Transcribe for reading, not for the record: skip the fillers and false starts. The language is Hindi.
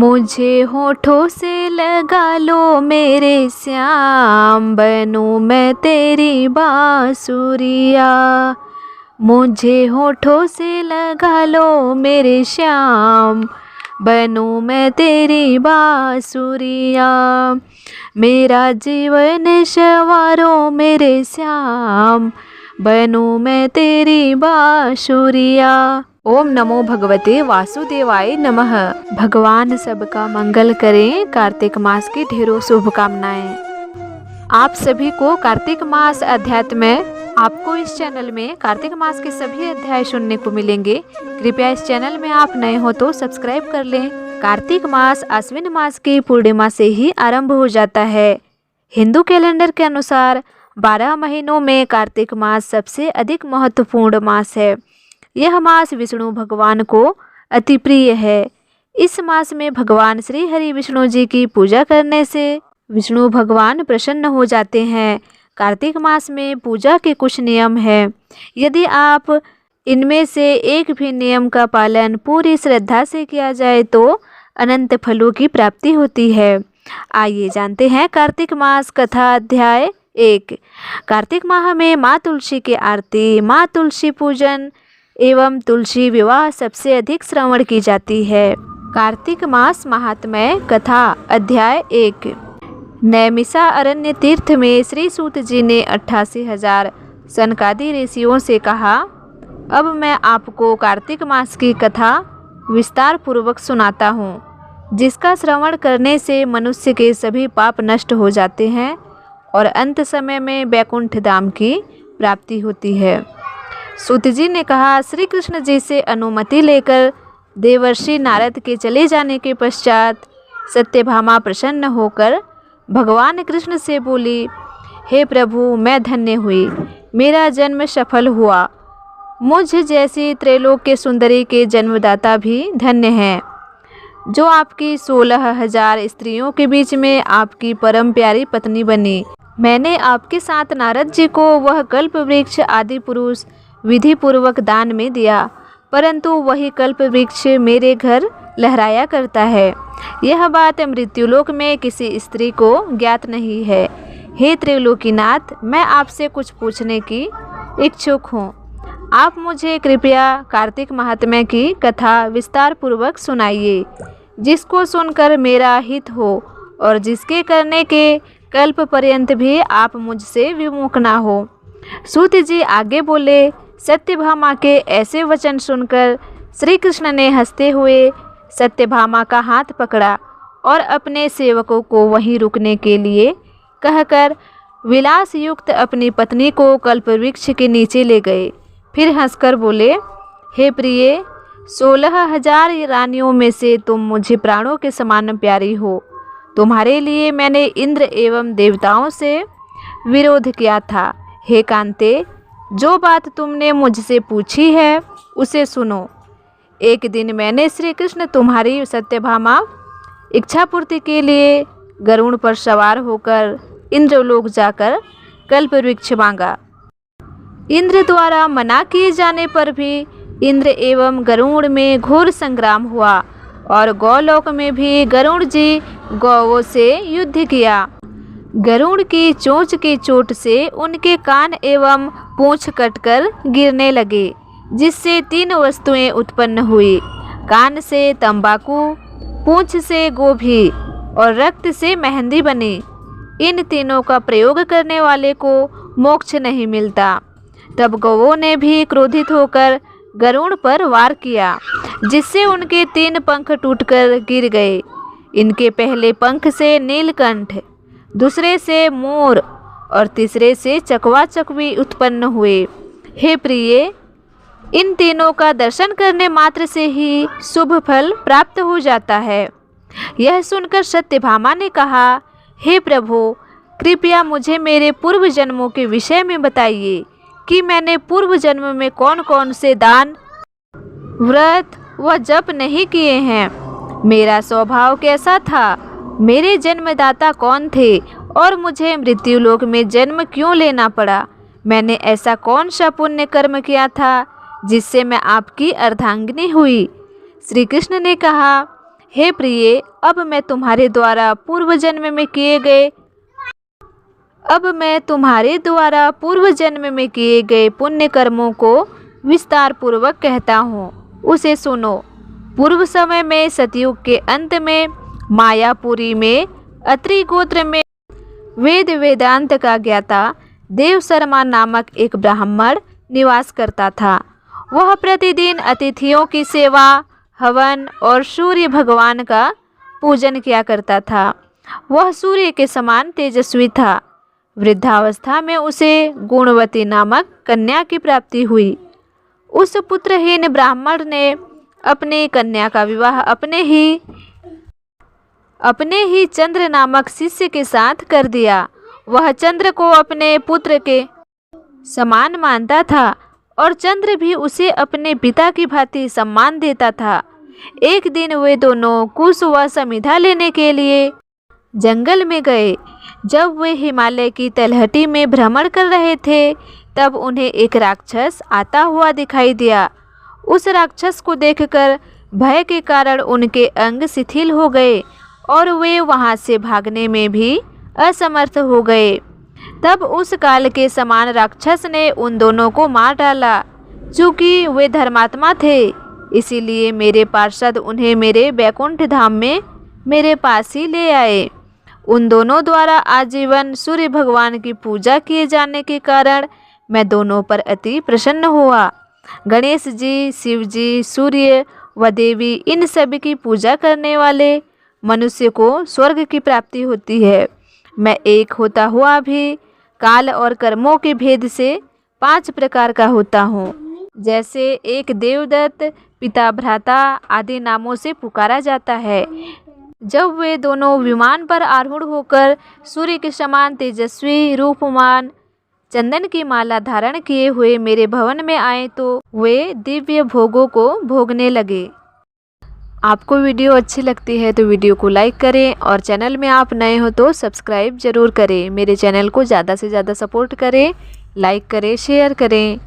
मुझे होठों से लगा लो मेरे श्याम, बनूं मैं तेरी बांसुरिया। मुझे होठों से लगा लो मेरे श्याम, बनूं मैं तेरी बांसुरिया। मेरा जीवन संवारो मेरे श्याम, बनूं मैं तेरी बांसुरिया। ओम नमो भगवते वासुदेवाय नमः। भगवान सबका मंगल करें। कार्तिक मास की ढेरों शुभकामनाएं। आप सभी को कार्तिक मास अध्यात्म में आपको इस चैनल में कार्तिक मास के सभी अध्याय सुनने को मिलेंगे। कृपया इस चैनल में आप नए हो तो सब्सक्राइब कर लें। कार्तिक मास आश्विन मास की पूर्णिमा से ही आरंभ हो जाता है। हिंदू कैलेंडर के अनुसार 12 महीनों में कार्तिक मास सबसे अधिक महत्वपूर्ण मास है। यह मास विष्णु भगवान को अति प्रिय है। इस मास में भगवान श्री हरि विष्णु जी की पूजा करने से विष्णु भगवान प्रसन्न हो जाते हैं। कार्तिक मास में पूजा के कुछ नियम हैं। यदि आप इनमें से एक भी नियम का पालन पूरी श्रद्धा से किया जाए तो अनंत फलों की प्राप्ति होती है। आइए जानते हैं कार्तिक मास कथा। अध्याय 1। कार्तिक माह में माँ तुलसी की आरती, माँ तुलसी पूजन एवं तुलसी विवाह सबसे अधिक श्रवण की जाती है। कार्तिक मास महात्म्य कथा। अध्याय 1। नैमिषा अरण्य तीर्थ में श्री सूत जी ने 88,000 सनकादि ऋषियों से कहा, अब मैं आपको कार्तिक मास की कथा विस्तार पूर्वक सुनाता हूँ, जिसका श्रवण करने से मनुष्य के सभी पाप नष्ट हो जाते हैं और अंत समय में वैकुंठ धाम की प्राप्ति होती है। सूत जी ने कहा, श्री कृष्ण जी से अनुमति लेकर देवर्षि नारद के चले जाने के पश्चात सत्यभामा प्रसन्न होकर भगवान कृष्ण से बोली, हे प्रभु, मैं धन्य हुई, मेरा जन्म सफल हुआ। मुझ जैसी त्रैलोक्य सुंदरी के जन्मदाता भी धन्य हैं, जो आपकी 16,000 स्त्रियों के बीच में आपकी परम प्यारी पत्नी बनी। मैंने आपके साथ नारद जी को वह कल्प वृक्ष आदि पुरुष विधि पूर्वक दान में दिया, परंतु वही कल्प वृक्ष मेरे घर लहराया करता है। यह बात मृत्युलोक में किसी स्त्री को ज्ञात नहीं है। हे त्रिलोकीनाथ, मैं आपसे कुछ पूछने की इच्छुक हूँ। आप मुझे कृपया कार्तिक महात्म्य की कथा विस्तार पूर्वक सुनाइए, जिसको सुनकर मेरा हित हो और जिसके करने के कल्प पर्यंत भी आप मुझसे विमुख ना हो। सूत जी आगे बोले, सत्यभामा के ऐसे वचन सुनकर श्री कृष्ण ने हंसते हुए सत्यभामा का हाथ पकड़ा और अपने सेवकों को वहीं रुकने के लिए कहकर विलास युक्त अपनी पत्नी को कल्पवृक्ष के नीचे ले गए। फिर हंसकर बोले, हे प्रिय, 16,000 रानियों में से तुम मुझे प्राणों के समान प्यारी हो। तुम्हारे लिए मैंने इंद्र एवं देवताओं से विरोध किया था। हे कांते, जो बात तुमने मुझसे पूछी है उसे सुनो। एक दिन मैंने श्री कृष्ण तुम्हारी सत्यभामा इच्छा पूर्ति के लिए गरुड़ पर सवार होकर इंद्रलोक जाकर कल्प वृक्ष मांगा। इंद्र द्वारा मना किए जाने पर भी इंद्र एवं गरुड़ में घोर संग्राम हुआ और गौलोक में भी गरुड़ जी गौओं से युद्ध किया। गरुड़ की चोंच की चोट से उनके कान एवं पूंछ कटकर गिरने लगे, जिससे 3 वस्तुएं उत्पन्न हुई। कान से तंबाकू, पूंछ से गोभी और रक्त से मेहंदी बनी। इन तीनों का प्रयोग करने वाले को मोक्ष नहीं मिलता। तब गौओं ने भी क्रोधित होकर गरुड़ पर वार किया, जिससे उनके 3 पंख टूटकर गिर गए। इनके पहले पंख से नीलकंठ, दूसरे से मोर और तीसरे से चकवा चकवी उत्पन्न हुए। हे प्रिय, इन तीनों का दर्शन करने मात्र से ही शुभ फल प्राप्त हो जाता है। यह सुनकर सत्यभामा ने कहा, हे प्रभु, कृपया मुझे मेरे पूर्व जन्मों के विषय में बताइए कि मैंने पूर्व जन्म में कौन कौन से दान, व्रत व जप नहीं किए हैं। मेरा स्वभाव कैसा था, मेरे जन्मदाता कौन थे और मुझे मृत्युलोक में जन्म क्यों लेना पड़ा। मैंने ऐसा कौन सा पुण्य कर्म किया था जिससे मैं आपकी अर्धांगिनी हुई। श्री कृष्ण ने कहा, हे प्रिय, अब मैं तुम्हारे द्वारा पूर्व जन्म में किए गए पुण्य कर्मों को विस्तार पूर्वक कहता हूँ, उसे सुनो। पूर्व समय में सतयुग के अंत में मायापुरी में अत्रि गोत्र में वेद वेदांत का ज्ञाता देवशर्मा नामक एक ब्राह्मण निवास करता था। वह प्रतिदिन अतिथियों की सेवा, हवन और सूर्य भगवान का पूजन किया करता था। वह सूर्य के समान तेजस्वी था। वृद्धावस्था में उसे गुणवती नामक कन्या की प्राप्ति हुई। उस पुत्रहीन ब्राह्मण ने अपनी कन्या का विवाह अपने ही चंद्र नामक शिष्य के साथ कर दिया। वह चंद्र को अपने पुत्र के समान मानता था और चंद्र भी उसे अपने पिता की भांति सम्मान देता था। एक दिन वे दोनों कुश व समिधा लेने के लिए जंगल में गए। जब वे हिमालय की तलहटी में भ्रमण कर रहे थे, तब उन्हें एक राक्षस आता हुआ दिखाई दिया। उस राक्षस को देखकर भय के कारण उनके अंग शिथिल हो गए और वे वहां से भागने में भी असमर्थ हो गए। तब उस काल के समान राक्षस ने उन दोनों को मार डाला। चूँकि वे धर्मात्मा थे, इसीलिए मेरे पार्षद उन्हें मेरे बैकुंठ धाम में मेरे पास ही ले आए। उन दोनों द्वारा आजीवन सूर्य भगवान की पूजा किए जाने के कारण मैं दोनों पर अति प्रसन्न हुआ। गणेश जी, शिव जी, सूर्य व देवी, इन सभी की पूजा करने वाले मनुष्य को स्वर्ग की प्राप्ति होती है। मैं एक होता हुआ भी काल और कर्मों के भेद से 5 प्रकार का होता हूँ। जैसे एक देवदत्त, पिता, भ्राता आदि नामों से पुकारा जाता है। जब वे दोनों विमान पर आरूढ़ होकर सूर्य के समान तेजस्वी रूपमान चंदन की माला धारण किए हुए मेरे भवन में आए, तो वे दिव्य भोगों को भोगने लगे। आपको वीडियो अच्छी लगती है तो वीडियो को लाइक करें और चैनल में आप नए हो तो सब्सक्राइब जरूर करें। मेरे चैनल को ज़्यादा से ज़्यादा सपोर्ट करें, लाइक करें, शेयर करें।